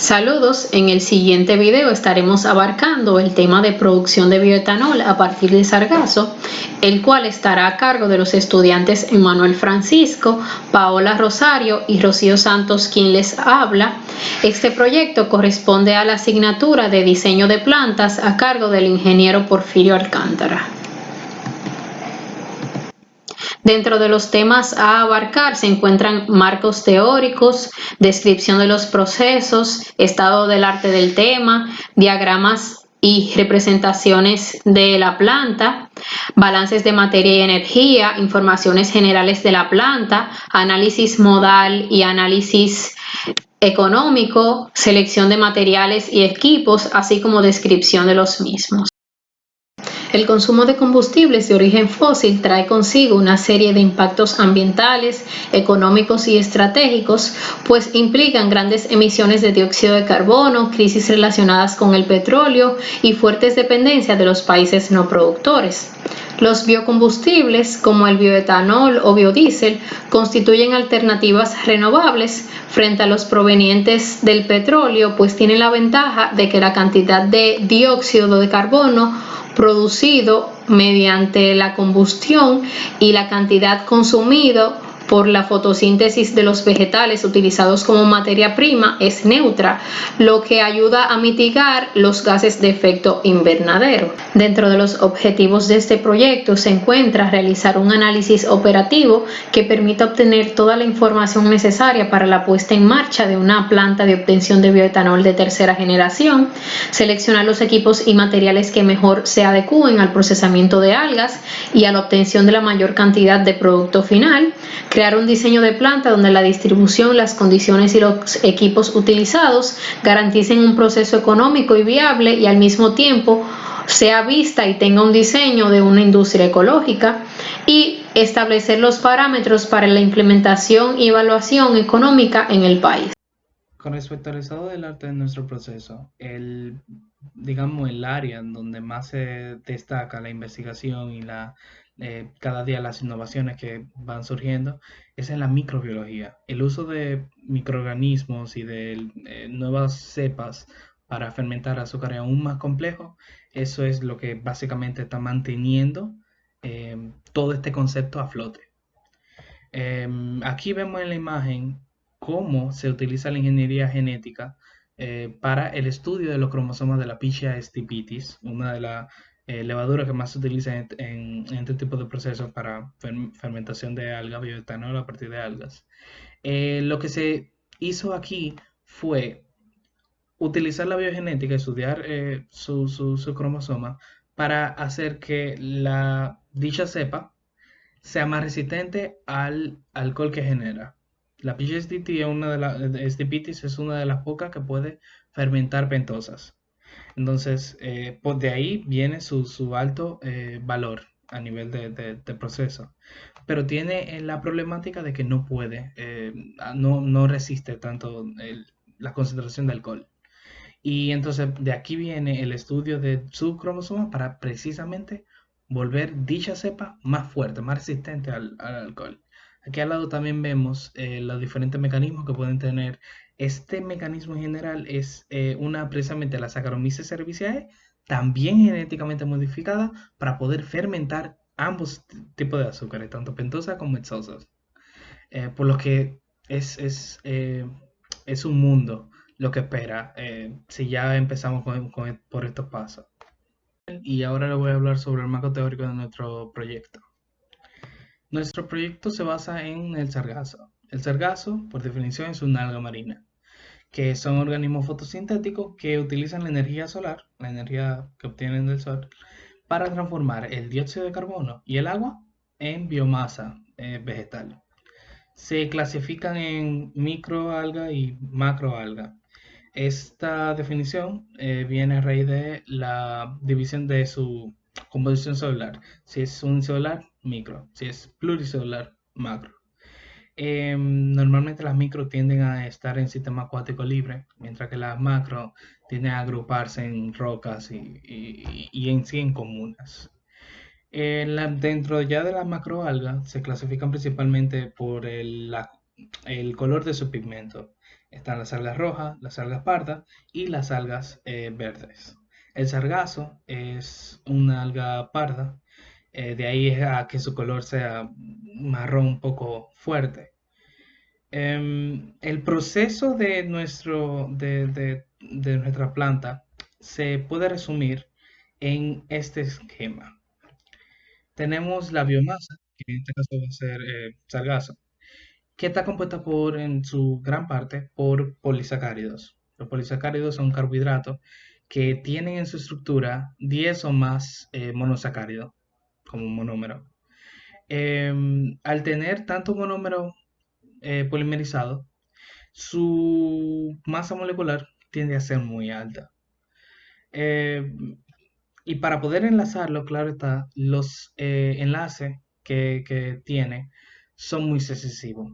Saludos, en el siguiente video estaremos abarcando el tema de producción de bioetanol a partir de sargazo, el cual estará a cargo de los estudiantes Emanuel Francisco, Paola Rosario y Rocío Santos, quien les habla. Este proyecto corresponde a la asignatura de diseño de plantas a cargo del ingeniero Porfirio Alcántara. Dentro de los temas a abarcar se encuentran marcos teóricos, descripción de los procesos, estado del arte del tema, diagramas y representaciones de la planta, balances de materia y energía, informaciones generales de la planta, análisis modal y análisis económico, selección de materiales y equipos, así como descripción de los mismos. El consumo de combustibles de origen fósil trae consigo una serie de impactos ambientales, económicos y estratégicos, pues implican grandes emisiones de dióxido de carbono, crisis relacionadas con el petróleo y fuertes dependencias de los países no productores. Los biocombustibles, como el bioetanol o biodiesel, constituyen alternativas renovables frente a los provenientes del petróleo, pues tienen la ventaja de que la cantidad de dióxido de carbono producido mediante la combustión y la cantidad consumida por la fotosíntesis de los vegetales utilizados como materia prima es neutra, lo que ayuda a mitigar los gases de efecto invernadero. Dentro de los objetivos de este proyecto se encuentra realizar un análisis operativo que permita obtener toda la información necesaria para la puesta en marcha de una planta de obtención de bioetanol de tercera generación, seleccionar los equipos y materiales que mejor se adecúen al procesamiento de algas y a la obtención de la mayor cantidad de producto final, crear un diseño de planta donde la distribución, las condiciones y los equipos utilizados garanticen un proceso económico y viable y al mismo tiempo sea vista y tenga un diseño de una industria ecológica, y establecer los parámetros para la implementación y evaluación económica en el país. Con respecto al estado del arte de nuestro proceso, digamos, el área en donde más se destaca la investigación y cada día las innovaciones que van surgiendo es en la microbiología. El uso de microorganismos y de nuevas cepas para fermentar azúcares aún más complejos, eso es lo que básicamente está manteniendo todo este concepto a flote. Aquí vemos en la imagen cómo se utiliza la ingeniería genética para el estudio de los cromosomas de la Pichia stipendis, una de las levaduras que más se utiliza en este tipo de procesos para fermentación de algas, bioetanol a partir de algas. Lo que se hizo aquí fue utilizar la biogenética, estudiar su cromosoma para hacer que dicha cepa sea más resistente al alcohol que genera. La PGSDT es una de las pocas que puede fermentar pentosas. Entonces, pues de ahí viene su alto valor a nivel de proceso. Pero tiene la problemática de que no puede, no resiste tanto la concentración de alcohol. Y entonces de aquí viene el estudio de su cromosoma para precisamente volver dicha cepa más fuerte, más resistente al alcohol. Aquí al lado también vemos los diferentes mecanismos que pueden tener. Este mecanismo en general es precisamente la Saccharomyces cerevisiae, también genéticamente modificada para poder fermentar ambos tipos de azúcares, tanto pentosa como hexosas. Por lo que es un mundo lo que espera si ya empezamos por estos pasos. Y ahora les voy a hablar sobre el marco teórico de nuestro proyecto. Nuestro proyecto se basa en el sargazo. El sargazo, por definición, es una alga marina, que son organismos fotosintéticos que utilizan la energía solar, la energía que obtienen del sol, para transformar el dióxido de carbono y el agua en biomasa vegetal. Se clasifican en microalga y macroalga. Esta definición viene a raíz de la división de su composición celular. Si es unicelular, micro. Si es pluricelular, macro. Normalmente las micro tienden a estar en sistema acuático libre, mientras que las macro tienden a agruparse en rocas y en sí en comunas. Dentro ya de las macroalgas se clasifican principalmente por el color de su pigmento, Están las algas rojas, las algas pardas y las algas verdes. El sargazo es una alga parda, de ahí es a que su color sea marrón un poco fuerte. El proceso de nuestra planta se puede resumir en este esquema. Tenemos la biomasa, que en este caso va a ser sargazo, que está compuesta en su gran parte por polisacáridos. Los polisacáridos son carbohidratos que tienen en su estructura 10 o más monosacáridos como un monómero. Al tener tanto monómero polimerizado, su masa molecular tiende a ser muy alta. Eh, y para poder enlazarlo, claro está, los enlaces que tiene son muy sucesivos.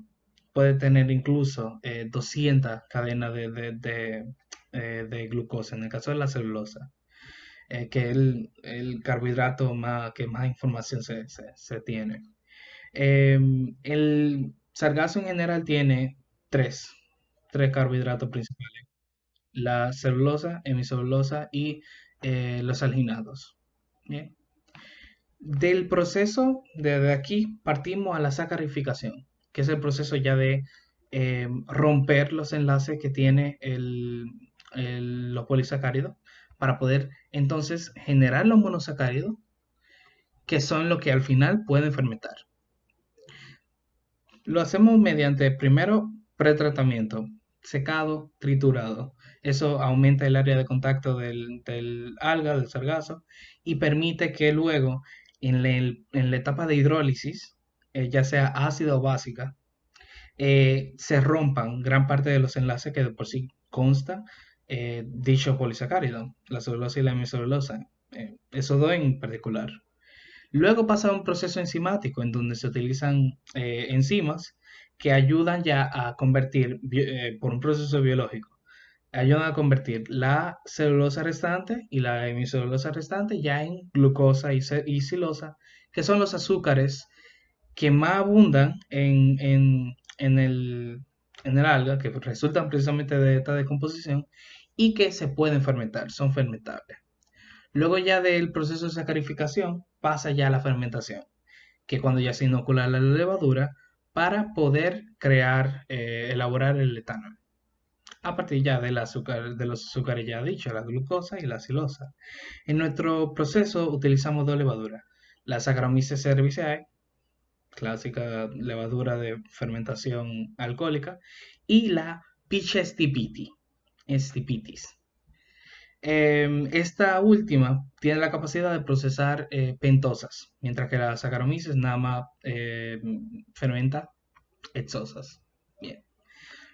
Puede tener incluso 200 cadenas de glucosa, en el caso de la celulosa, que es el carbohidrato que más información se tiene. El sargazo en general tiene tres, tres carbohidratos principales: la celulosa, hemicelulosa y los alginados. Bien. Del proceso, desde aquí partimos a la sacarificación, que es el proceso ya de romper los enlaces que tiene los polisacáridos para poder entonces generar los monosacáridos, que son los que al final pueden fermentar. Lo hacemos mediante, primero, pretratamiento, secado, triturado. Eso aumenta el área de contacto del alga, del sargazo, y permite que luego, en la etapa de hidrólisis, ya sea ácida o básica, se rompan gran parte de los enlaces que de por sí consta dicho polisacárido, la celulosa y la hemicelulosa, esos dos en particular. Luego pasa a un proceso enzimático en donde se utilizan enzimas que ayudan ya a convertir, por un proceso biológico, ayudan a convertir la celulosa restante y la hemicelulosa restante ya en glucosa y silosa, que son los azúcares que más abundan en el alga, que resultan precisamente de esta decomposición y que se pueden fermentar, son fermentables. Luego ya del proceso de sacarificación pasa ya a la fermentación, que cuando ya se inocula la levadura para poder elaborar el etanol. A partir ya de los azúcares ya dichos, la glucosa y la silosa. En nuestro proceso utilizamos dos levaduras: la Saccharomyces cerevisiae, clásica levadura de fermentación alcohólica, y la Pichia stipitis. Esta última tiene la capacidad de procesar pentosas, mientras que la Saccharomyces nada más fermenta hexosas. Bien.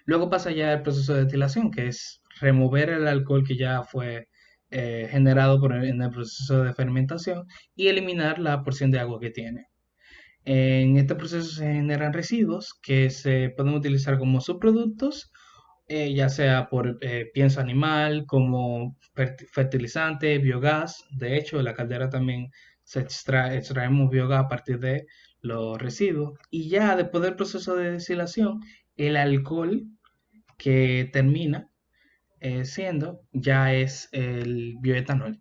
Luego pasa ya el proceso de destilación, que es remover el alcohol que ya fue generado en el proceso de fermentación y eliminar la porción de agua que tiene. En este proceso se generan residuos que se pueden utilizar como subproductos, ya sea por pienso animal, como fertilizante, biogás. De hecho, en la caldera también extraemos biogás a partir de los residuos. Y ya después del proceso de destilación, el alcohol que termina siendo ya es el bioetanol.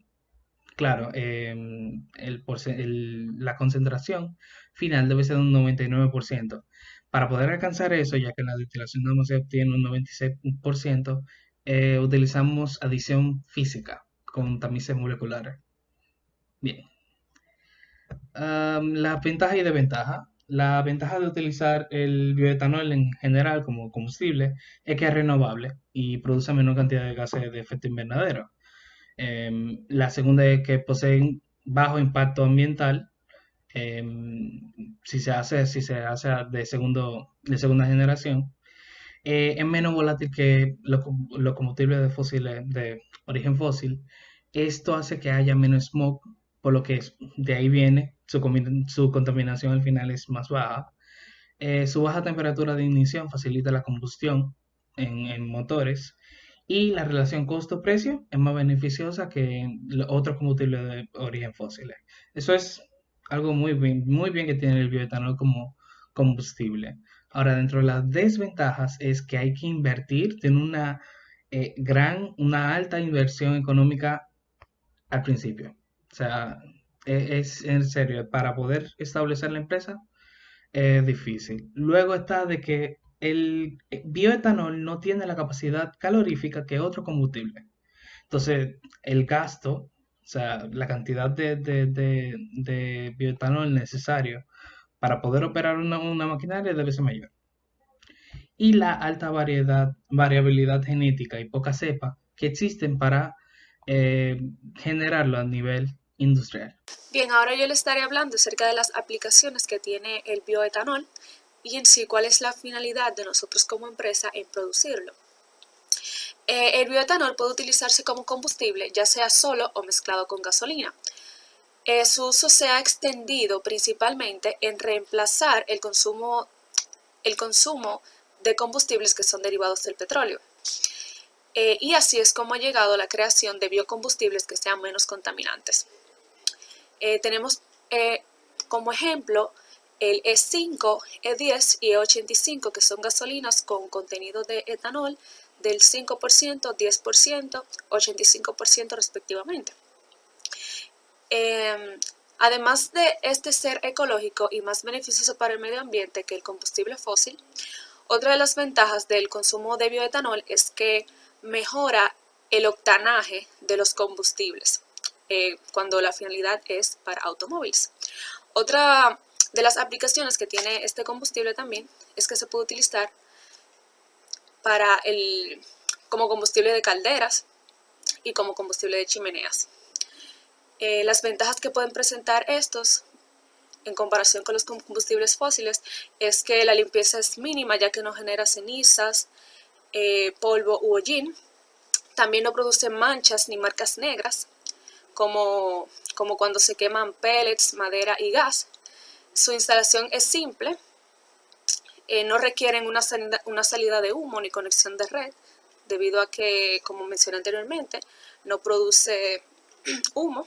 Claro, la concentración final debe ser de un 99%. Para poder alcanzar eso, ya que en la destilación no se obtiene un 96%, utilizamos adición física con tamices moleculares. Bien. La ventaja y desventaja. La ventaja de utilizar el bioetanol en general como combustible es que es renovable y produce menor cantidad de gases de efecto invernadero. La segunda es que poseen bajo impacto ambiental. Si se hace de segunda generación, es menos volátil que los combustibles de origen fósil. Esto hace que haya menos smog, por lo que de ahí viene su contaminación al final es más baja. Su baja temperatura de ignición facilita la combustión en motores, y la relación costo-precio es más beneficiosa que los otros combustibles de origen fósil. Eso es algo muy bien que tiene el bioetanol como combustible. Ahora, dentro de las desventajas es que hay que invertir, tiene una alta inversión económica al principio. O sea, es en serio, para poder establecer la empresa es difícil. Luego está de que el bioetanol no tiene la capacidad calorífica que otro combustible. Entonces, el gasto, o sea, la cantidad de bioetanol necesario para poder operar una maquinaria debe ser mayor. Y la alta variabilidad genética y poca cepa que existen para eh, generarlo a nivel industrial. Bien, ahora yo les estaré hablando acerca de las aplicaciones que tiene el bioetanol y en sí cuál es la finalidad de nosotros como empresa en producirlo. El bioetanol puede utilizarse como combustible, ya sea solo o mezclado con gasolina. Su uso se ha extendido principalmente en reemplazar el consumo de combustibles que son derivados del petróleo. Y así es como ha llegado la creación de biocombustibles que sean menos contaminantes. Tenemos como ejemplo el E5, E10 y E85, que son gasolinas con contenido de etanol del 5%, 10%, 85% respectivamente. Además de este ser ecológico y más beneficioso para el medio ambiente que el combustible fósil, otra de las ventajas del consumo de bioetanol es que mejora el octanaje de los combustibles cuando la finalidad es para automóviles. Otra de las aplicaciones que tiene este combustible también es que se puede utilizar como combustible de calderas y como combustible de chimeneas. Las ventajas que pueden presentar estos en comparación con los combustibles fósiles es que la limpieza es mínima, ya que no genera cenizas, polvo u hollín. También no produce manchas ni marcas negras, como cuando se queman pellets, madera y gas. Su instalación es simple, no requieren una salida de humo ni conexión de red, debido a que, como mencioné anteriormente, no produce humo.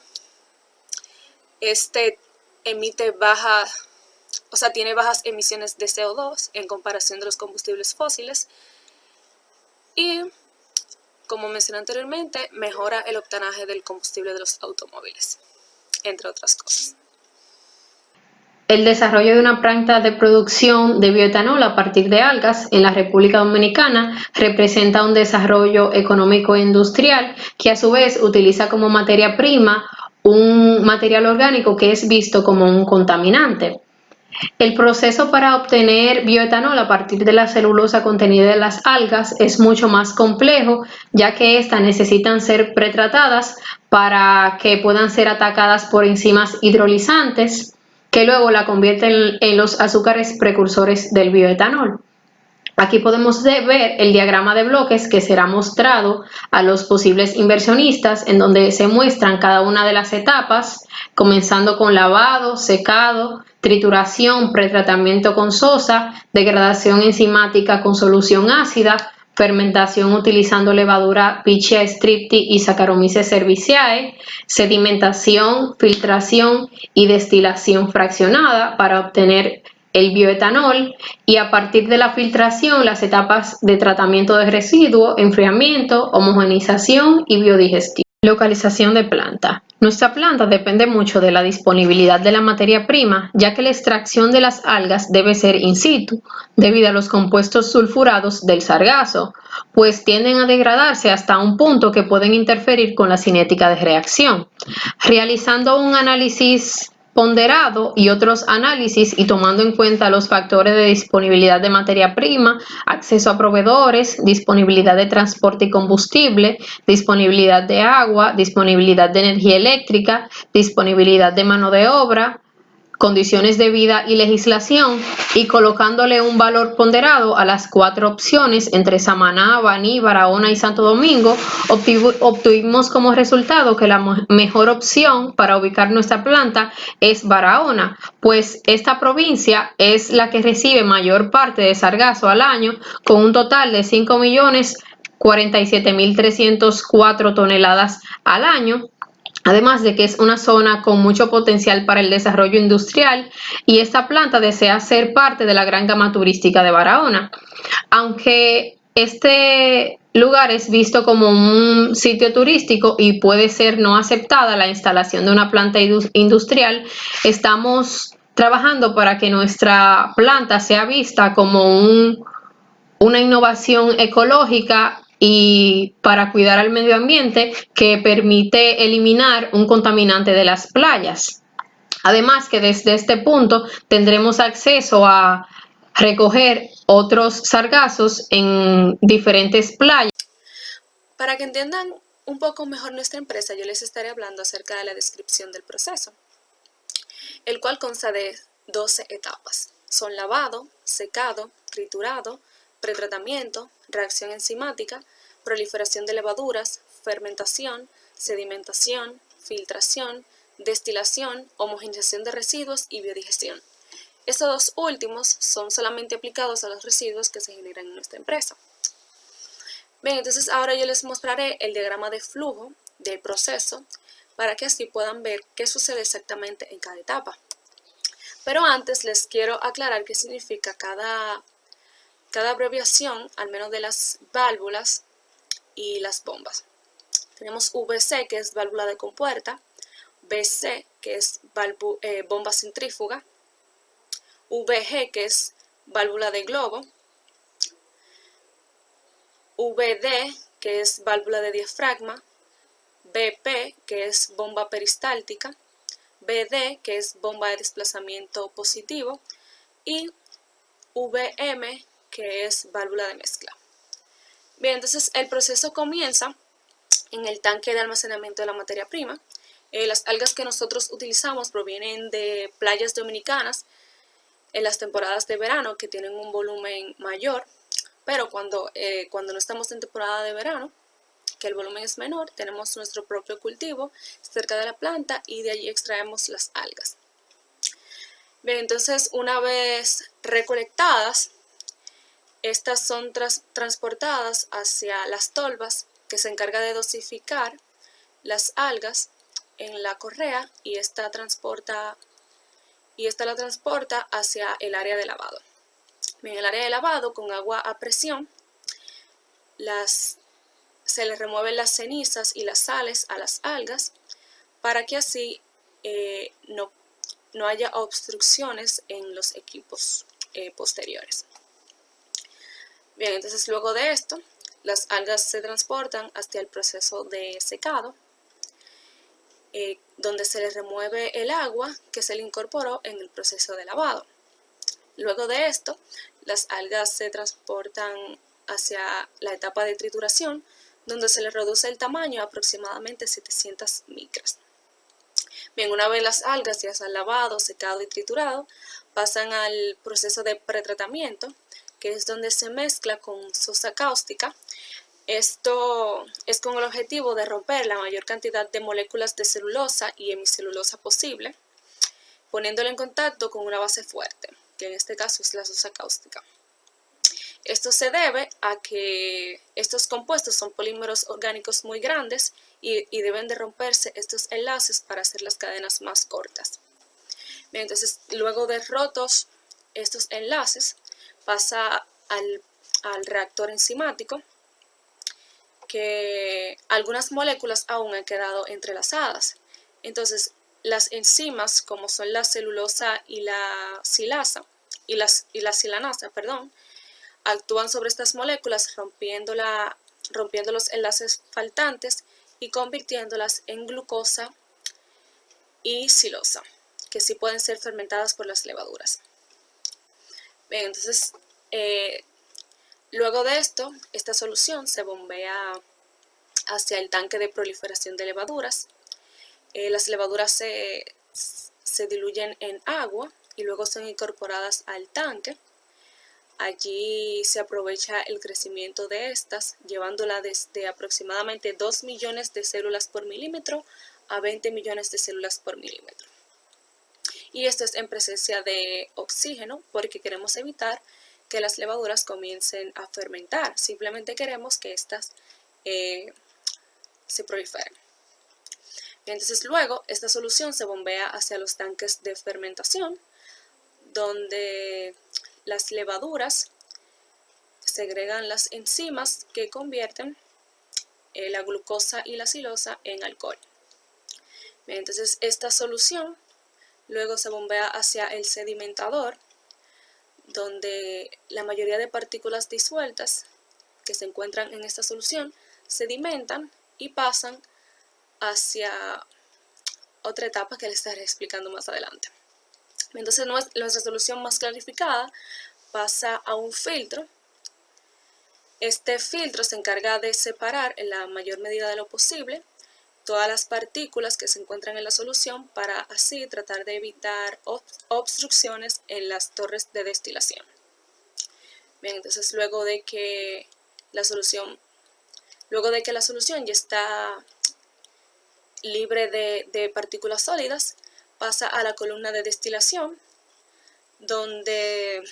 Tiene bajas emisiones de CO2 en comparación de los combustibles fósiles y, como mencioné anteriormente, mejora el octanaje del combustible de los automóviles, entre otras cosas. El desarrollo de una planta de producción de bioetanol a partir de algas en la República Dominicana representa un desarrollo económico e industrial que a su vez utiliza como materia prima un material orgánico que es visto como un contaminante. El proceso para obtener bioetanol a partir de la celulosa contenida en las algas es mucho más complejo, ya que éstas necesitan ser pretratadas para que puedan ser atacadas por enzimas hidrolizantes que luego la convierten en los azúcares precursores del bioetanol. Aquí podemos ver el diagrama de bloques que será mostrado a los posibles inversionistas, en donde se muestran cada una de las etapas, comenzando con lavado, secado, trituración, pretratamiento con sosa, degradación enzimática con solución ácida, fermentación utilizando levadura Pichia strepti y Saccharomyces cerevisiae, sedimentación, filtración y destilación fraccionada para obtener el bioetanol, y a partir de la filtración las etapas de tratamiento de residuos, enfriamiento, homogeneización y biodigestión. Localización de planta. Nuestra planta depende mucho de la disponibilidad de la materia prima, ya que la extracción de las algas debe ser in situ, debido a los compuestos sulfurados del sargazo, pues tienden a degradarse hasta un punto que pueden interferir con la cinética de reacción. Realizando un análisis ponderado y otros análisis y tomando en cuenta los factores de disponibilidad de materia prima, acceso a proveedores, disponibilidad de transporte y combustible, disponibilidad de agua, disponibilidad de energía eléctrica, disponibilidad de mano de obra, condiciones de vida y legislación, y colocándole un valor ponderado a las 4 opciones entre Samaná, Baní, Barahona y Santo Domingo, obtuvimos como resultado que la mejor opción para ubicar nuestra planta es Barahona, pues esta provincia es la que recibe mayor parte de sargazo al año, con un total de 5.047.304 toneladas al año, Además de que es una zona con mucho potencial para el desarrollo industrial y esta planta desea ser parte de la gran gama turística de Barahona. Aunque este lugar es visto como un sitio turístico y puede ser no aceptada la instalación de una planta industrial, estamos trabajando para que nuestra planta sea vista como una innovación ecológica y para cuidar al medio ambiente que permite eliminar un contaminante de las playas. Además que desde este punto tendremos acceso a recoger otros sargazos en diferentes playas. Para que entiendan un poco mejor nuestra empresa, yo les estaré hablando acerca de la descripción del proceso, el cual consta de 12 etapas. Son lavado, secado, triturado, pretratamiento, reacción enzimática, proliferación de levaduras, fermentación, sedimentación, filtración, destilación, homogeneización de residuos y biodigestión. Estos dos últimos son solamente aplicados a los residuos que se generan en nuestra empresa. Bien, entonces ahora yo les mostraré el diagrama de flujo del proceso para que así puedan ver qué sucede exactamente en cada etapa. Pero antes les quiero aclarar qué significa cada abreviación, al menos de las válvulas y las bombas. Tenemos VC, que es válvula de compuerta, BC, que es bomba centrífuga, VG, que es válvula de globo, VD, que es válvula de diafragma, BP, que es bomba peristáltica, BD, que es bomba de desplazamiento positivo, y VM, que es válvula de mezcla. Bien, entonces el proceso comienza en el tanque de almacenamiento de la materia prima. Las algas que nosotros utilizamos provienen de playas dominicanas en las temporadas de verano, que tienen un volumen mayor, pero cuando no estamos en temporada de verano, que el volumen es menor, tenemos nuestro propio cultivo cerca de la planta y de allí extraemos las algas. Bien, entonces una vez recolectadas, estas son transportadas hacia las tolvas, que se encarga de dosificar las algas en la correa, y esta la transporta hacia el área de lavado. En el área de lavado, con agua a presión, se le remueven las cenizas y las sales a las algas para que así no haya obstrucciones en los equipos posteriores. Bien, entonces luego de esto, las algas se transportan hacia el proceso de secado, donde se les remueve el agua que se le incorporó en el proceso de lavado. Luego de esto, las algas se transportan hacia la etapa de trituración, donde se les reduce el tamaño a aproximadamente 700 micras. Bien, una vez las algas ya se han lavado, secado y triturado, pasan al proceso de pretratamiento, que es donde se mezcla con sosa cáustica. Esto es con el objetivo de romper la mayor cantidad de moléculas de celulosa y hemicelulosa posible, poniéndolo en contacto con una base fuerte, que en este caso es la sosa cáustica. Esto se debe a que estos compuestos son polímeros orgánicos muy grandes y deben de romperse estos enlaces para hacer las cadenas más cortas. Bien, entonces, luego de rotos estos enlaces, pasa al reactor enzimático, que algunas moléculas aún han quedado entrelazadas. Entonces, las enzimas, como son la celulosa y la silanasa, actúan sobre estas moléculas rompiendo los enlaces faltantes y convirtiéndolas en glucosa y silosa, que sí pueden ser fermentadas por las levaduras. Bien, entonces, luego de esto, esta solución se bombea hacia el tanque de proliferación de levaduras. Las levaduras se diluyen en agua y luego son incorporadas al tanque. Allí se aprovecha el crecimiento de estas, llevándola desde aproximadamente 2 millones de células por milímetro a 20 millones de células por milímetro. Y esto es en presencia de oxígeno, porque queremos evitar que las levaduras comiencen a fermentar. Simplemente queremos que estas se proliferen. Entonces luego esta solución se bombea hacia los tanques de fermentación, donde las levaduras segregan las enzimas que convierten la glucosa y la silosa en alcohol. Bien, entonces esta solución luego se bombea hacia el sedimentador, donde la mayoría de partículas disueltas que se encuentran en esta solución sedimentan y pasan hacia otra etapa que les estaré explicando más adelante. Entonces nuestra solución más clarificada pasa a un filtro. Este filtro se encarga de separar en la mayor medida de lo posible todas las partículas que se encuentran en la solución para así tratar de evitar obstrucciones en las torres de destilación. Bien, entonces luego de que la solución ya está libre de partículas sólidas, pasa a la columna de destilación, donde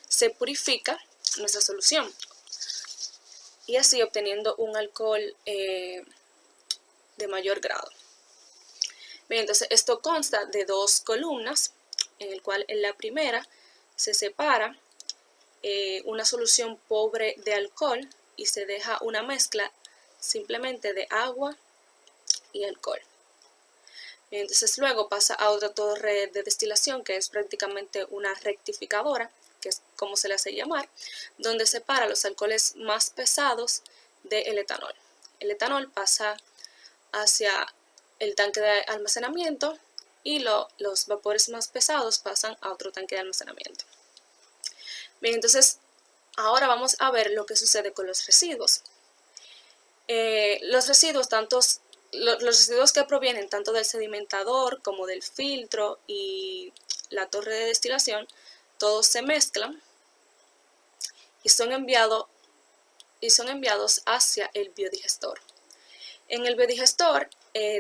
se purifica nuestra solución y así obteniendo un alcohol de mayor grado. Bien, entonces esto consta de dos columnas, en el cual en la primera se separa una solución pobre de alcohol y se deja una mezcla simplemente de agua y alcohol. Bien, entonces luego pasa a otra torre de destilación, que es prácticamente una rectificadora, que es como se le hace llamar, donde separa los alcoholes más pesados del etanol. El etanol pasa hacia el tanque de almacenamiento y los vapores más pesados pasan a otro tanque de almacenamiento. Bien, entonces ahora vamos a ver lo que sucede con los residuos. Los residuos que provienen tanto del sedimentador como del filtro y la torre de destilación, todos se mezclan y son enviados hacia el biodigestor. En el biodigestor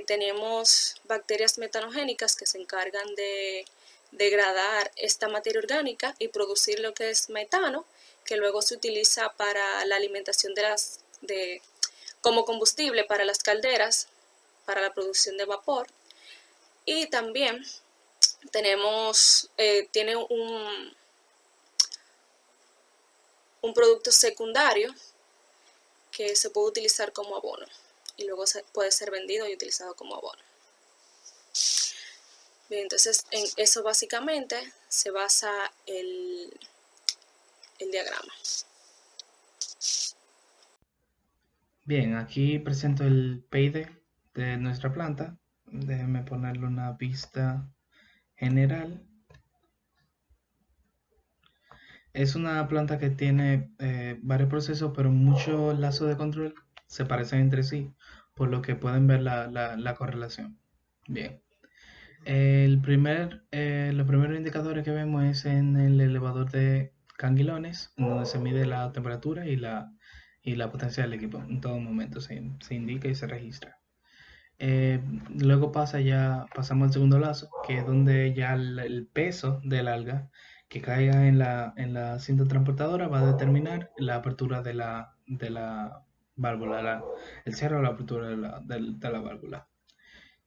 tenemos bacterias metanogénicas que se encargan de degradar esta materia orgánica y producir lo que es metano, que luego se utiliza para la alimentación como combustible para las calderas, para la producción de vapor. Y también tiene un producto secundario que se puede utilizar como abono y luego puede ser vendido y utilizado como abono. Bien, entonces en eso básicamente se basa el diagrama. Bien, aquí presento el PID de nuestra planta. Déjenme ponerle una vista general. Es una planta que tiene varios procesos, pero muchos lazos de control se parecen entre sí, por lo que pueden ver la correlación. Bien. Los primeros indicadores que vemos es en el elevador de Canguilones, donde se mide la temperatura y la potencia del equipo. En todo momento se indica y se registra. Luego pasamos al segundo lazo, que es donde ya el peso del alga que caiga en la cinta transportadora va a determinar la apertura de la válvula, el cierre o la apertura de la válvula.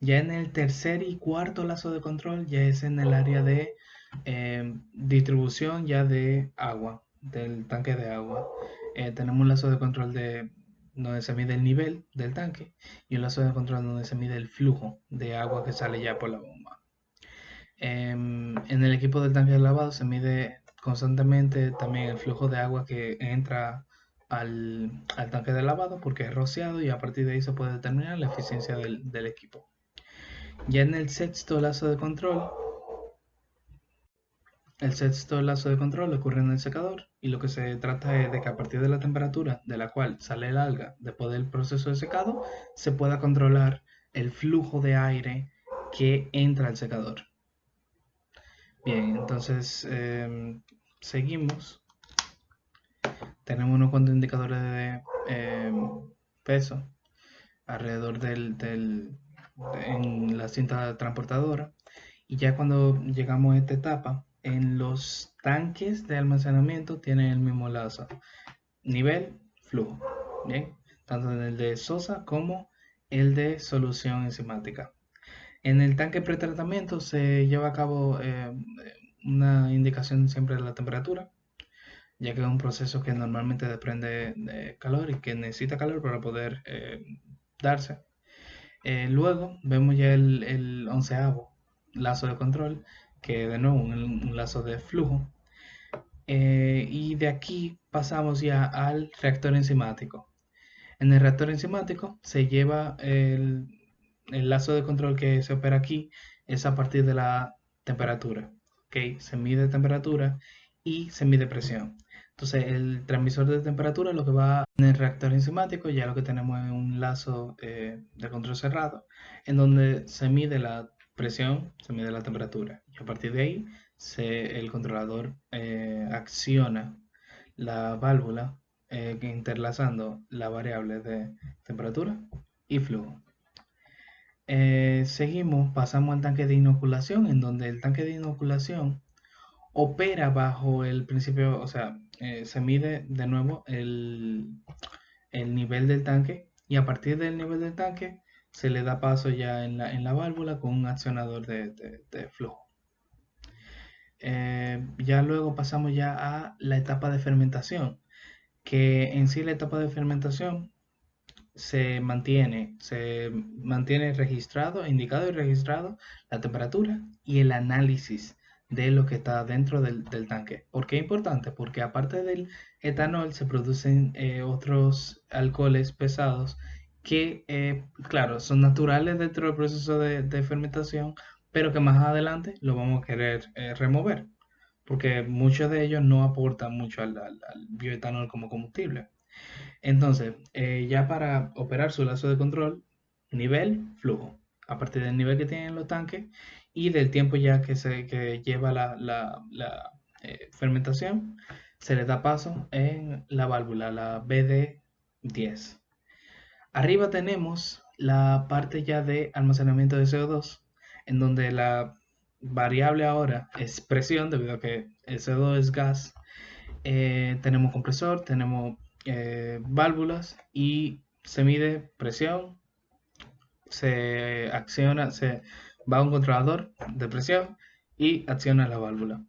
Ya en el tercer y cuarto lazo de control ya es en el área de distribución ya de agua, del tanque de agua. Tenemos un lazo de control donde se mide el nivel del tanque y un lazo de control donde se mide el flujo de agua que sale ya por la bomba. En el equipo del tanque de lavado se mide constantemente también el flujo de agua que entra al tanque de lavado porque es rociado y a partir de ahí se puede determinar la eficiencia del equipo. Ya en el sexto lazo de control ocurre en el secador y lo que se trata es de que a partir de la temperatura de la cual sale el alga después del proceso de secado se pueda controlar el flujo de aire que entra al secador. Bien, entonces seguimos. Tenemos unos cuantos indicadores de peso alrededor en la cinta transportadora. Y ya cuando llegamos a esta etapa, en los tanques de almacenamiento tienen el mismo lazo. Nivel, flujo. Bien, tanto en el de Sosa como el de solución enzimática. En el tanque pretratamiento se lleva a cabo una indicación siempre de la temperatura, ya que es un proceso que normalmente desprende de calor y que necesita calor para poder darse. Luego vemos ya el 11º lazo de control, que de nuevo un lazo de flujo. Y de aquí pasamos ya al reactor enzimático. En el reactor enzimático se lleva el lazo de control que se opera aquí, es a partir de la temperatura. ¿Okay? Se mide temperatura y se mide presión. Entonces el transmisor de temperatura, lo que va en el reactor enzimático, ya lo que tenemos es un lazo de control cerrado, en donde se mide la presión, se mide la temperatura. Y a partir de ahí el controlador acciona la válvula interlazando la variable de temperatura y flujo. Seguimos, pasamos al tanque de inoculación, en donde el tanque de inoculación opera bajo el principio, o sea, se mide de nuevo el nivel del tanque, y a partir del nivel del tanque se le da paso ya en la válvula con un accionador de flujo. Ya luego pasamos ya a la etapa de fermentación, que en sí la etapa de fermentación se mantiene registrado, indicado y registrado la temperatura y el análisis de lo que está dentro del tanque. ¿Por qué es importante? Porque aparte del etanol se producen otros alcoholes pesados que, claro, son naturales dentro del proceso de fermentación, pero que más adelante lo vamos a querer remover, porque muchos de ellos no aportan mucho al bioetanol como combustible. Entonces, ya para operar su lazo de control, nivel, flujo. A partir del nivel que tienen los tanques y del tiempo ya que lleva la fermentación, se le da paso en la válvula, la BD10. Arriba tenemos la parte ya de almacenamiento de CO2, en donde la variable ahora es presión, debido a que el CO2 es gas. Tenemos compresor, tenemos válvulas y se mide presión, se acciona, se va a un controlador de presión y acciona la válvula.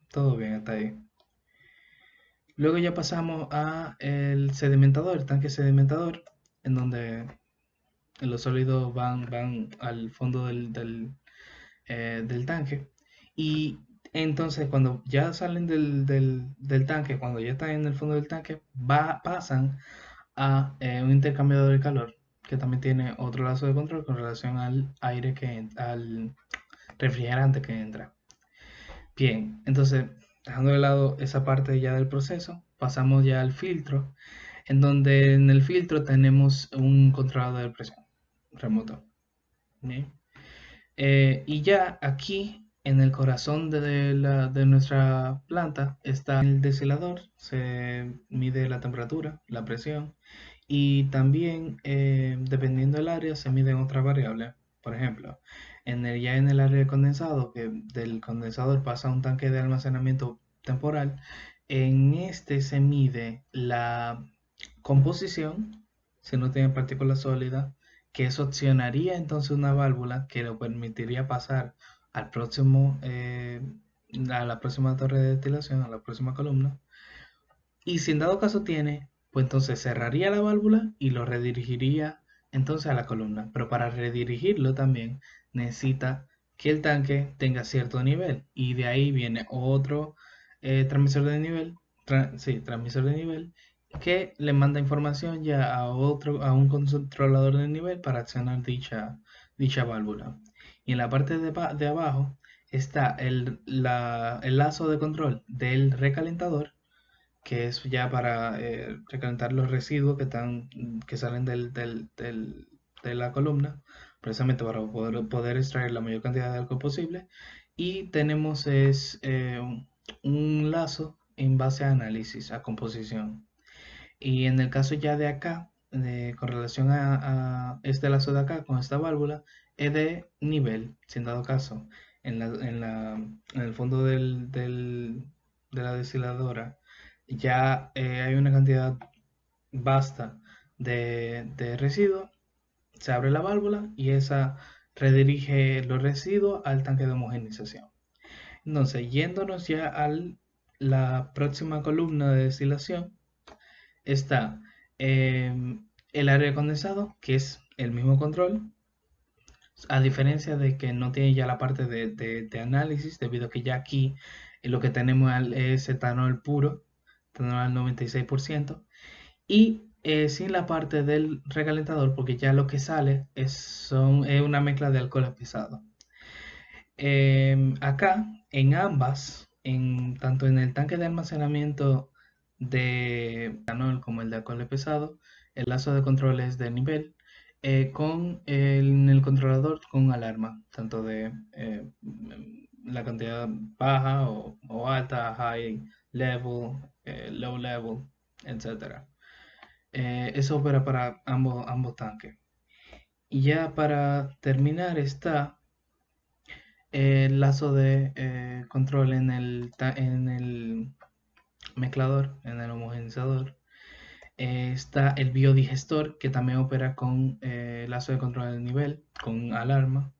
Todo bien hasta ahí. Luego ya pasamos a el sedimentador, el tanque sedimentador, en donde los sólidos van al fondo del tanque. Y entonces cuando ya salen del tanque, cuando ya están en el fondo del tanque, pasan a un intercambiador de calor, que también tiene otro lazo de control con relación al aire al refrigerante que entra. Bien, entonces, dejando de lado esa parte ya del proceso, pasamos ya al filtro, en donde en el filtro tenemos un controlador de presión remoto. ¿Bien? Y ya aquí, en el corazón de nuestra planta, está el deshilador. Se mide la temperatura, la presión, y también, dependiendo del área, se miden otras variables. Por ejemplo, ya en el área de condensado, que del condensador pasa a un tanque de almacenamiento temporal, en este se mide la composición, si no tiene partículas sólidas, que eso opcionaría entonces una válvula que lo permitiría pasar al próximo, a la próxima torre de destilación, a la próxima columna. Y si en dado caso tiene, pues entonces cerraría la válvula y lo redirigiría entonces a la columna. Pero para redirigirlo también necesita que el tanque tenga cierto nivel. Y de ahí viene otro transmisor de nivel, transmisor de nivel, que le manda información ya a un controlador de nivel para accionar dicha válvula. Y en la parte de abajo está el lazo de control del recalentador, que es ya para recalentar los residuos que salen de la columna, precisamente para poder extraer la mayor cantidad de alcohol posible. Y tenemos un lazo en base a análisis, a composición. Y en el caso ya de acá, con relación a este lazo de acá, con esta válvula, es de nivel, si en dado caso, en el fondo de la deshiladora ya hay una cantidad vasta de residuos, se abre la válvula y esa redirige los residuos al tanque de homogenización. Entonces, yéndonos ya a la próxima columna de destilación, está el área de condensado, que es el mismo control, a diferencia de que no tiene ya la parte de análisis, debido a que ya aquí lo que tenemos es etanol puro, etanol al 96%, y sin la parte del recalentador, porque ya lo que sale es una mezcla de alcoholes pesados. Acá, en ambas, tanto en el tanque de almacenamiento de etanol como el de alcoholes pesados, el lazo de control es de nivel, con el controlador con alarma, tanto de la cantidad baja o alta, high level, low level, etc. Eso opera para ambos tanques. Y ya para terminar está el lazo de control en el mezclador, en el homogenizador. Está el biodigestor, que también opera con lazo de control del nivel, con alarma.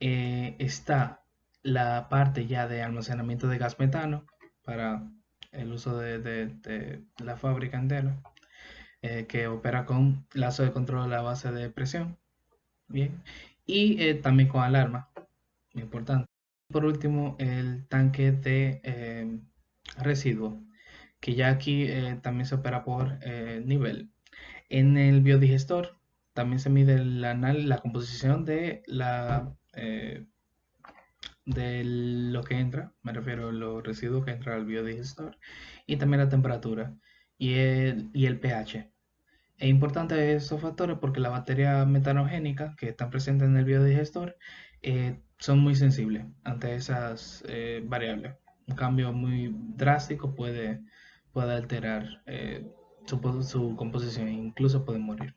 Está la parte ya de almacenamiento de gas metano para el uso de la fábrica entera, que opera con lazo de control a base de presión. Bien. Y también con alarma, muy importante. Por último, el tanque de residuo, que ya aquí también se opera por nivel. En el biodigestor también se mide la composición de lo que entra, me refiero a los residuos que entra al biodigestor, y también la temperatura y el pH. Es importante esos factores porque las bacterias metanogénicas que están presentes en el biodigestor son muy sensibles ante esas variables. Un cambio muy drástico puede alterar su composición e incluso pueden morir.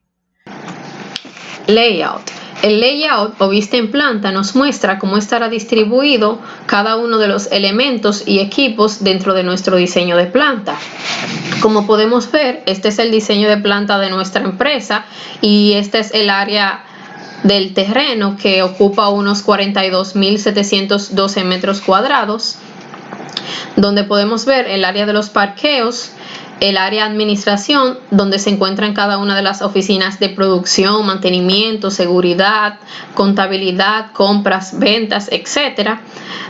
Layout. El layout o vista en planta nos muestra cómo estará distribuido cada uno de los elementos y equipos dentro de nuestro diseño de planta. Como podemos ver, este es el diseño de planta de nuestra empresa y este es el área del terreno, que ocupa unos 42.712 metros cuadrados, donde podemos ver el área de los parqueos, el área de administración, donde se encuentran cada una de las oficinas de producción, mantenimiento, seguridad, contabilidad, compras, ventas, etc.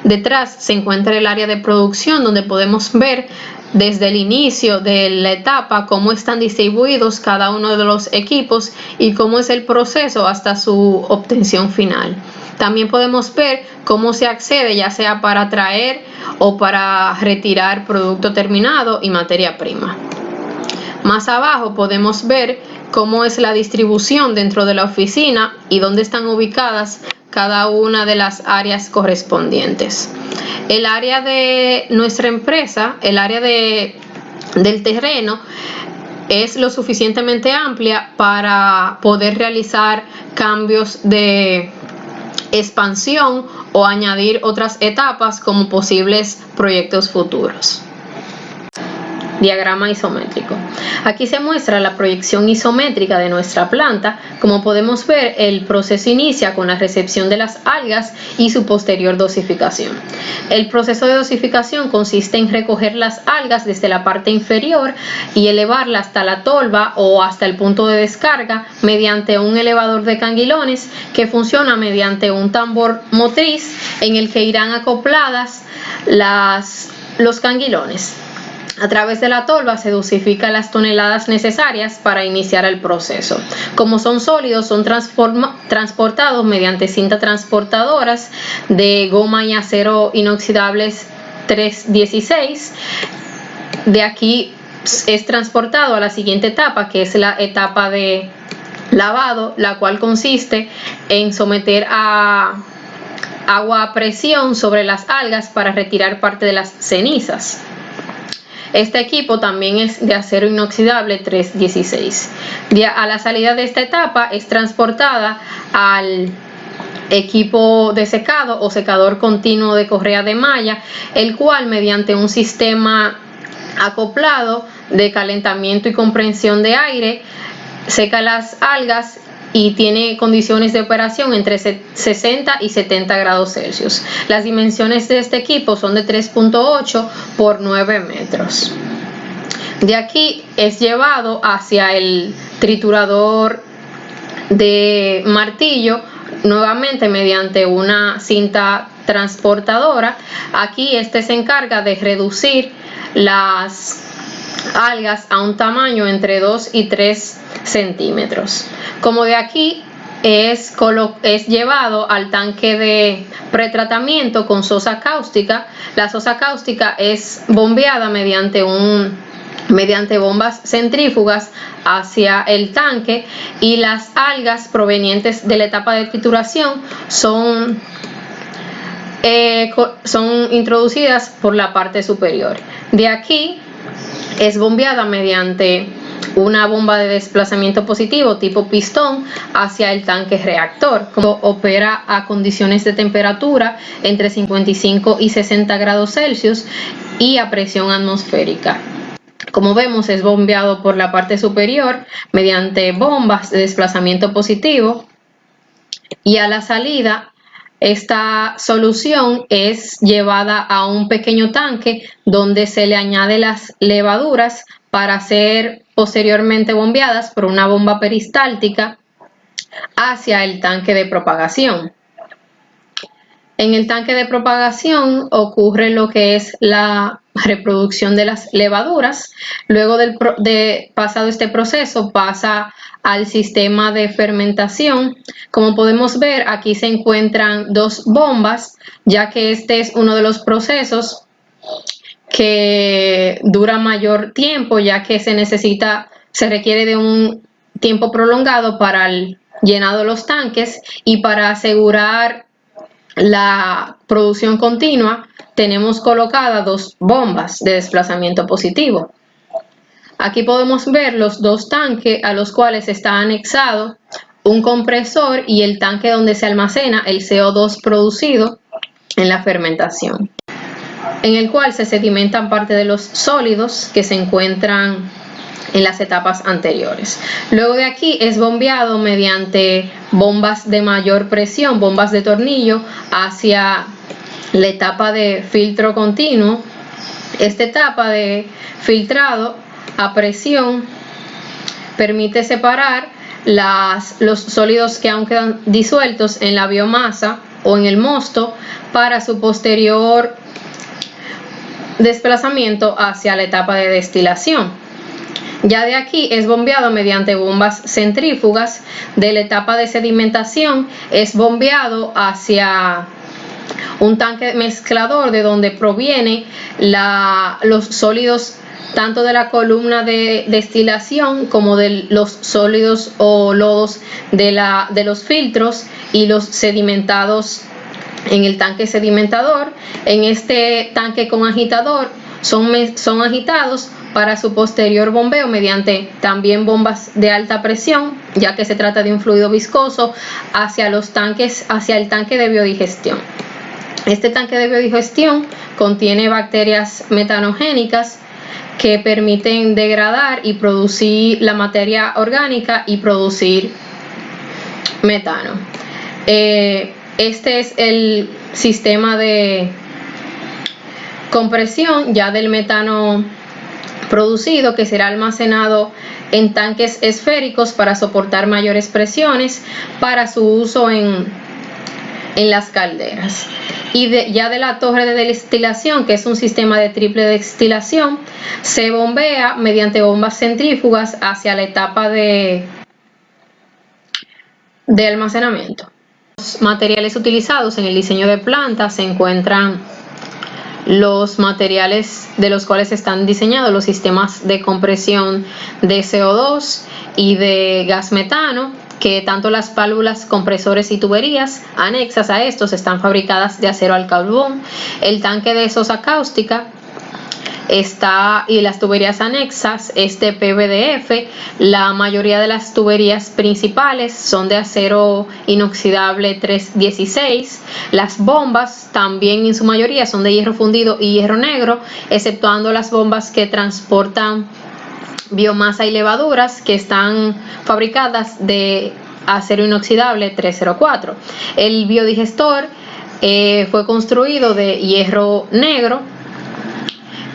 Detrás se encuentra el área de producción, donde podemos ver desde el inicio de la etapa cómo están distribuidos cada uno de los equipos y cómo es el proceso hasta su obtención final. También podemos ver cómo se accede, ya sea para traer o para retirar producto terminado y materia prima. Más abajo podemos ver cómo es la distribución dentro de la oficina y dónde están ubicadas cada una de las áreas correspondientes. El área de nuestra empresa, el área del terreno, es lo suficientemente amplia para poder realizar cambios de expansión o añadir otras etapas como posibles proyectos futuros. Diagrama isométrico. Aquí se muestra la proyección isométrica de nuestra planta. Como podemos ver, el proceso inicia con la recepción de las algas y su posterior dosificación. El proceso de dosificación consiste en recoger las algas desde la parte inferior y elevarlas hasta la tolva o hasta el punto de descarga mediante un elevador de cangilones que funciona mediante un tambor motriz en el que irán acopladas los cangilones. A través de la tolva se dosifican las toneladas necesarias para iniciar el proceso. Como son sólidos, son transportados mediante cintas transportadoras de goma y acero inoxidables 316. De aquí es transportado a la siguiente etapa, que es la etapa de lavado, la cual consiste en someter a agua a presión sobre las algas para retirar parte de las cenizas. Este equipo también es de acero inoxidable 316. A la salida de esta etapa es transportada al equipo de secado o secador continuo de correa de malla, el cual mediante un sistema acoplado de calentamiento y compresión de aire seca las algas y tiene condiciones de operación entre 60 y 70 grados Celsius. Las dimensiones de este equipo son de 3.8 por 9 metros. De aquí es llevado hacia el triturador de martillo, nuevamente mediante una cinta transportadora. Aquí este se encarga de reducir las algas a un tamaño entre 2 y 3 centímetros. Como de aquí es llevado al tanque de pretratamiento con sosa cáustica. La sosa cáustica es bombeada mediante bombas centrífugas hacia el tanque, y las algas provenientes de la etapa de trituración son introducidas por la parte superior. De aquí es bombeada mediante una bomba de desplazamiento positivo tipo pistón hacia el tanque reactor. Como opera a condiciones de temperatura entre 55 y 60 grados Celsius y a presión atmosférica. Como vemos, es bombeado por la parte superior mediante bombas de desplazamiento positivo, y a la salida esta solución es llevada a un pequeño tanque donde se le añade las levaduras para ser posteriormente bombeadas por una bomba peristáltica hacia el tanque de propagación. En el tanque de propagación ocurre lo que es la reproducción de las levaduras. Luego de pasado este proceso, pasa al sistema de fermentación. Como podemos ver, aquí se encuentran dos bombas, ya que este es uno de los procesos que dura mayor tiempo, ya que se requiere de un tiempo prolongado para el llenado de los tanques, y para asegurar la producción continua tenemos colocadas dos bombas de desplazamiento positivo. Aquí podemos ver los dos tanques a los cuales está anexado un compresor y el tanque donde se almacena el CO2 producido en la fermentación, en el cual se sedimentan parte de los sólidos que se encuentran en las etapas anteriores. Luego de aquí es bombeado mediante bombas de mayor presión, bombas de tornillo, hacia la etapa de filtro continuo. Esta etapa de filtrado a presión permite separar los sólidos que aún quedan disueltos en la biomasa o en el mosto para su posterior desplazamiento hacia la etapa de destilación. Ya de aquí es bombeado mediante bombas centrífugas. De la etapa de sedimentación es bombeado hacia un tanque mezclador, de donde proviene los sólidos tanto de la columna de destilación como de los sólidos o lodos de los filtros y los sedimentados en el tanque sedimentador. En este tanque con agitador son agitados para su posterior bombeo mediante también bombas de alta presión, ya que se trata de un fluido viscoso, hacia el tanque de biodigestión. Este tanque de biodigestión contiene bacterias metanogénicas que permiten degradar y producir la materia orgánica y producir metano. Este es el sistema de compresión ya del metano producido, que será almacenado en tanques esféricos para soportar mayores presiones para su uso en las calderas. Y ya de la torre de destilación, que es un sistema de triple destilación, se bombea mediante bombas centrífugas hacia la etapa de almacenamiento. Los materiales utilizados en el diseño de plantas se encuentran los materiales de los cuales están diseñados los sistemas de compresión de CO2 y de gas metano, que tanto las válvulas, compresores y tuberías anexas a estos están fabricadas de acero al carbón. El tanque de sosa cáustica y las tuberías anexas es de PVDF. La mayoría de las tuberías principales son de acero inoxidable 316. Las bombas también en su mayoría son de hierro fundido y hierro negro, exceptuando las bombas que transportan biomasa y levaduras, que están fabricadas de acero inoxidable 304. El biodigestor fue construido de hierro negro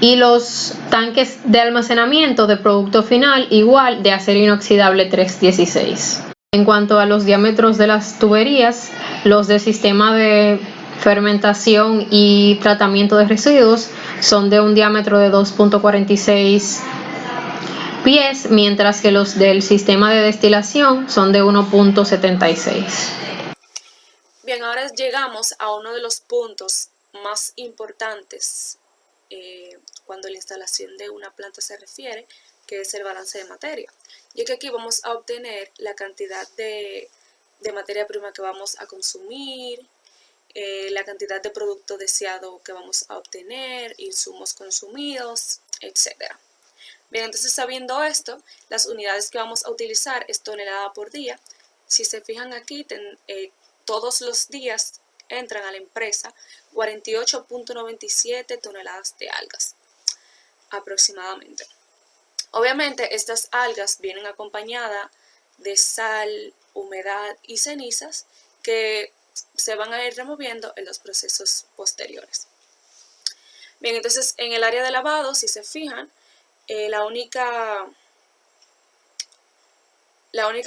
y los tanques de almacenamiento de producto final igual de acero inoxidable 316. En cuanto a los diámetros de las tuberías, los del sistema de fermentación y tratamiento de residuos son de un diámetro de 2.46 pies, mientras que los del sistema de destilación son de 1.76. Bien, ahora llegamos a uno de los puntos más importantes cuando la instalación de una planta se refiere, que es el balance de materia. Y es que aquí vamos a obtener la cantidad de materia prima que vamos a consumir, la cantidad de producto deseado que vamos a obtener, insumos consumidos, etc. Bien, entonces sabiendo esto, las unidades que vamos a utilizar es tonelada por día. Si se fijan aquí, todos los días entran a la empresa 48.97 toneladas de algas aproximadamente. Obviamente estas algas vienen acompañadas de sal, humedad y cenizas que se van a ir removiendo en los procesos posteriores. Bien, entonces en el área de lavado, si se fijan, la única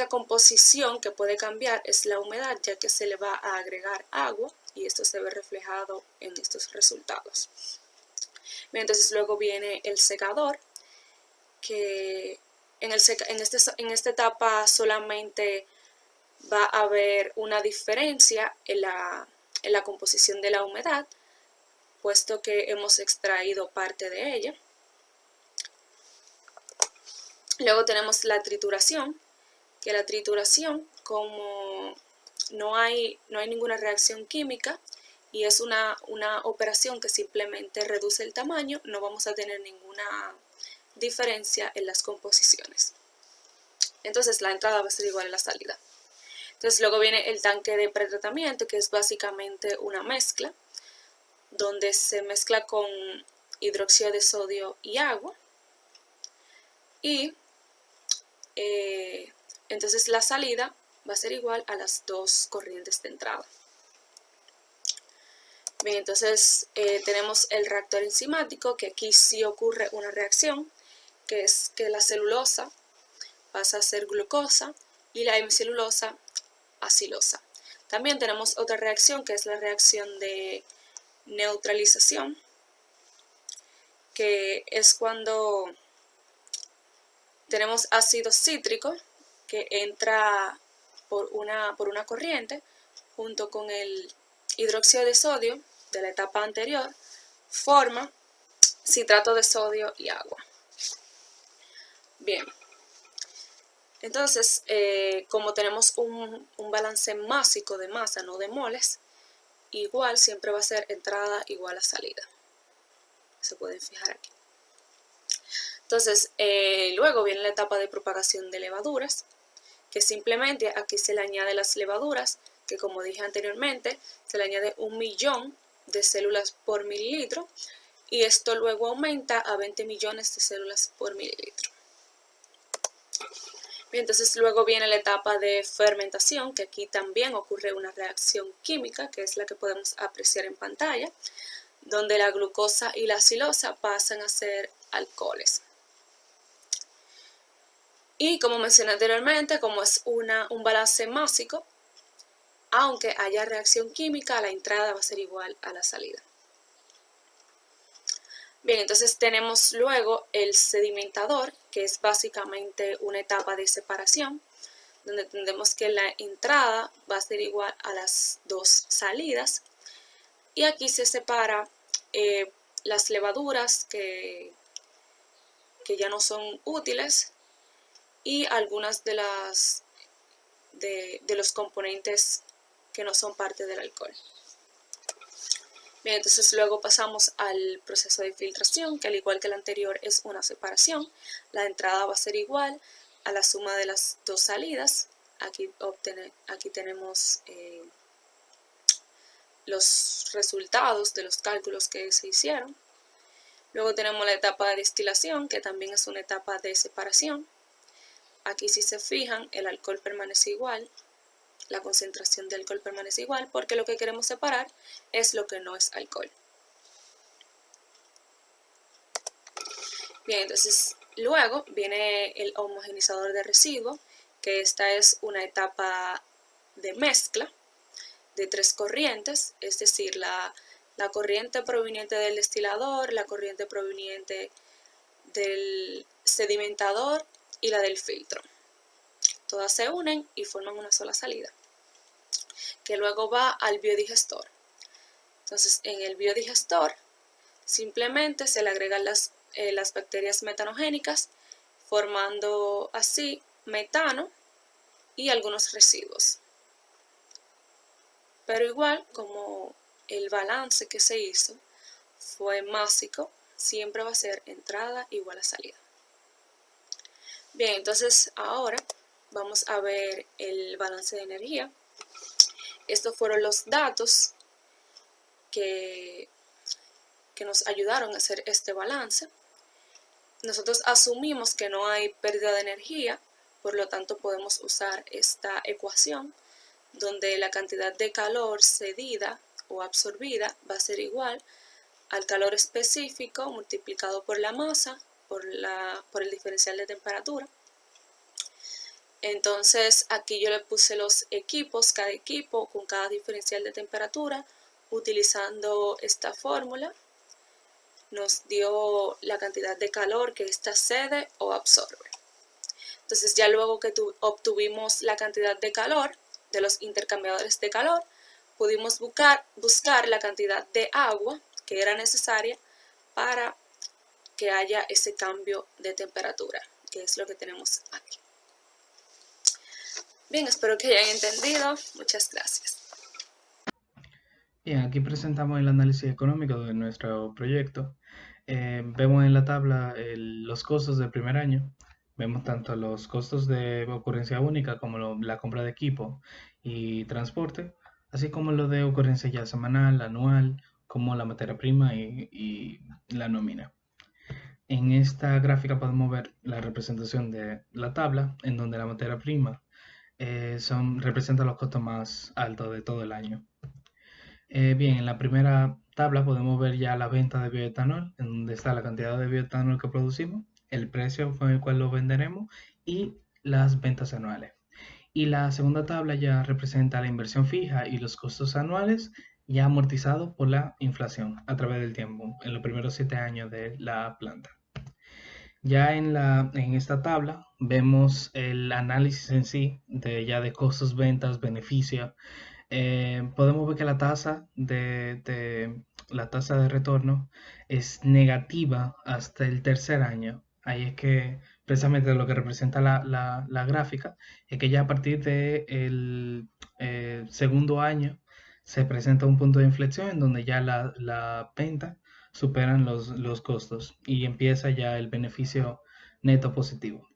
composición que puede cambiar es la humedad, ya que se le va a agregar agua y esto se ve reflejado en estos resultados. Bien, entonces luego viene el secador, que en esta etapa solamente va a haber una diferencia en la composición de la humedad, puesto que hemos extraído parte de ella. Luego tenemos la trituración, que la trituración, como no hay ninguna reacción química y es una operación que simplemente reduce el tamaño, no vamos a tener ninguna diferencia en las composiciones. Entonces la entrada va a ser igual a la salida. Entonces luego viene el tanque de pretratamiento, que es básicamente una mezcla, donde se mezcla con hidróxido de sodio y agua. Y entonces la salida va a ser igual a las dos corrientes de entrada. Bien, entonces tenemos el reactor enzimático, que aquí sí ocurre una reacción, que es que la celulosa pasa a ser glucosa y la hemicelulosa a silosa. También tenemos otra reacción, que es la reacción de neutralización, que es cuando tenemos ácido cítrico que entra por una corriente junto con el hidróxido de sodio de la etapa anterior, forma citrato de sodio y agua. Bien, entonces como tenemos un balance másico de masa, no de moles, igual siempre va a ser entrada igual a salida. Se pueden fijar aquí. Entonces, luego viene la etapa de propagación de levaduras, que simplemente aquí se le añade las levaduras, que como dije anteriormente, se le añade 1.000.000 de células por mililitro, y esto luego aumenta a 20 millones de células por mililitro. Bien, entonces luego viene la etapa de fermentación, que aquí también ocurre una reacción química, que es la que podemos apreciar en pantalla, donde la glucosa y la silosa pasan a ser alcoholes. Y como mencioné anteriormente, como es un balance másico, aunque haya reacción química, la entrada va a ser igual a la salida. Bien, entonces tenemos luego el sedimentador, que es básicamente una etapa de separación, donde entendemos que la entrada va a ser igual a las dos salidas. Y aquí se separa las levaduras que ya no son útiles y algunas de los componentes que no son parte del alcohol. Bien, entonces luego pasamos al proceso de filtración, que al igual que el anterior es una separación. La entrada va a ser igual a la suma de las dos salidas. Aquí tenemos los resultados de los cálculos que se hicieron. Luego tenemos la etapa de destilación, que también es una etapa de separación. Aquí si se fijan, el alcohol permanece igual la concentración de alcohol permanece igual porque lo que queremos separar es lo que no es alcohol. Bien, entonces luego viene el homogenizador de residuo, que esta es una etapa de mezcla de 3 corrientes, es decir, la corriente proveniente del destilador, la corriente proveniente del sedimentador y la del filtro. Todas se unen y forman una sola salida, que luego va al biodigestor. Entonces, en el biodigestor simplemente se le agregan las bacterias metanogénicas, formando así metano y algunos residuos. Pero igual, como el balance que se hizo fue másico, siempre va a ser entrada igual a salida. Bien, entonces ahora vamos a ver el balance de energía. Estos fueron los datos que nos ayudaron a hacer este balance. Nosotros asumimos que no hay pérdida de energía, por lo tanto podemos usar esta ecuación donde la cantidad de calor cedida o absorbida va a ser igual al calor específico multiplicado por la masa por el diferencial de temperatura. Entonces aquí yo le puse los equipos, cada equipo con cada diferencial de temperatura, utilizando esta fórmula nos dio la cantidad de calor que ésta cede o absorbe. Entonces ya luego que obtuvimos la cantidad de calor de los intercambiadores de calor, pudimos buscar la cantidad de agua que era necesaria para que haya ese cambio de temperatura, que es lo que tenemos aquí. Bien, espero que hayan entendido. Muchas gracias. Bien, aquí presentamos el análisis económico de nuestro proyecto. Vemos en la tabla los costos del primer año. Vemos tanto los costos de ocurrencia única como la compra de equipo y transporte, así como lo de ocurrencia ya semanal, anual, como la materia prima y la nómina. En esta gráfica podemos ver la representación de la tabla, en donde la materia prima representa los costos más altos de todo el año. Bien, en la primera tabla podemos ver ya la venta de bioetanol, en donde está la cantidad de bioetanol que producimos, el precio con el cual lo venderemos y las ventas anuales. Y la segunda tabla ya representa la inversión fija y los costos anuales ya amortizados por la inflación a través del tiempo, en los primeros 7 años de la planta. Ya en esta tabla vemos el análisis en sí de costos, ventas, beneficios. Podemos ver que la tasa de retorno es negativa hasta el tercer año. Ahí es que precisamente lo que representa la gráfica es que ya a partir del segundo año se presenta un punto de inflexión en donde ya la venta superan los costos y empieza ya el beneficio neto positivo.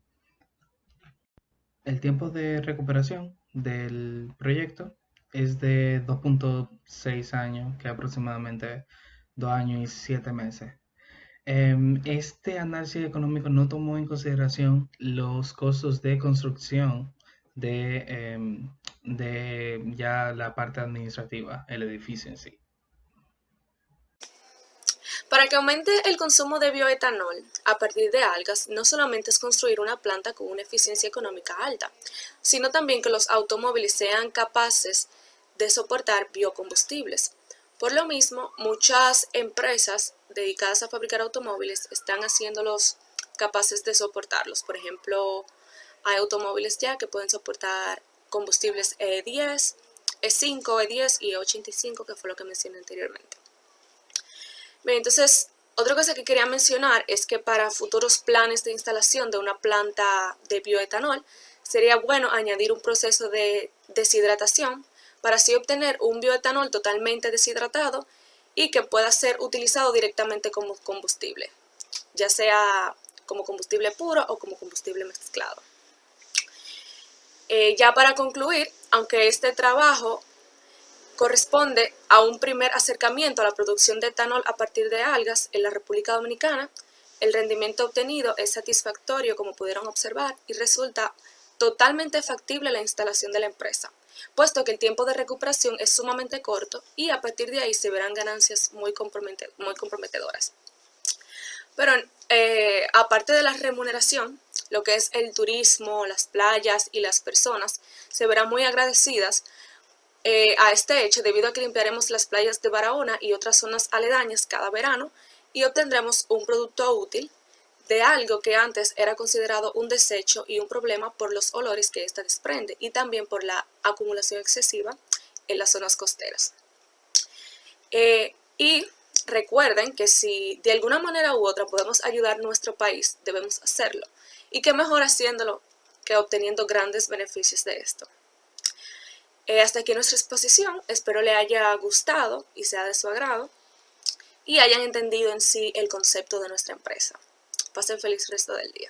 El tiempo de recuperación del proyecto es de 2.6 años, que es aproximadamente 2 años y 7 meses. Este análisis económico no tomó en consideración los costos de construcción de ya la parte administrativa, el edificio en sí. Para que aumente el consumo de bioetanol a partir de algas, no solamente es construir una planta con una eficiencia económica alta, sino también que los automóviles sean capaces de soportar biocombustibles. Por lo mismo, muchas empresas dedicadas a fabricar automóviles están haciéndolos capaces de soportarlos. Por ejemplo, hay automóviles ya que pueden soportar combustibles E10, E5, E10 y E85, que fue lo que mencioné anteriormente. Bien, entonces, otra cosa que quería mencionar es que para futuros planes de instalación de una planta de bioetanol, sería bueno añadir un proceso de deshidratación para así obtener un bioetanol totalmente deshidratado y que pueda ser utilizado directamente como combustible, ya sea como combustible puro o como combustible mezclado. Ya para concluir, aunque este trabajo corresponde a un primer acercamiento a la producción de etanol a partir de algas en la República Dominicana, el rendimiento obtenido es satisfactorio, como pudieron observar, y resulta totalmente factible la instalación de la empresa. puesto que el tiempo de recuperación es sumamente corto y a partir de ahí se verán ganancias muy comprometedoras. Pero aparte de la remuneración, lo que es el turismo, las playas y las personas se verán muy agradecidas a este hecho debido a que limpiaremos las playas de Barahona y otras zonas aledañas cada verano y obtendremos un producto útil de algo que antes era considerado un desecho y un problema por los olores que ésta desprende y también por la acumulación excesiva en las zonas costeras. Y recuerden que si de alguna manera u otra podemos ayudar a nuestro país, debemos hacerlo. Y qué mejor haciéndolo que obteniendo grandes beneficios de esto. Hasta aquí nuestra exposición, espero le haya gustado y sea de su agrado y hayan entendido en sí el concepto de nuestra empresa. Pasen feliz resto del día.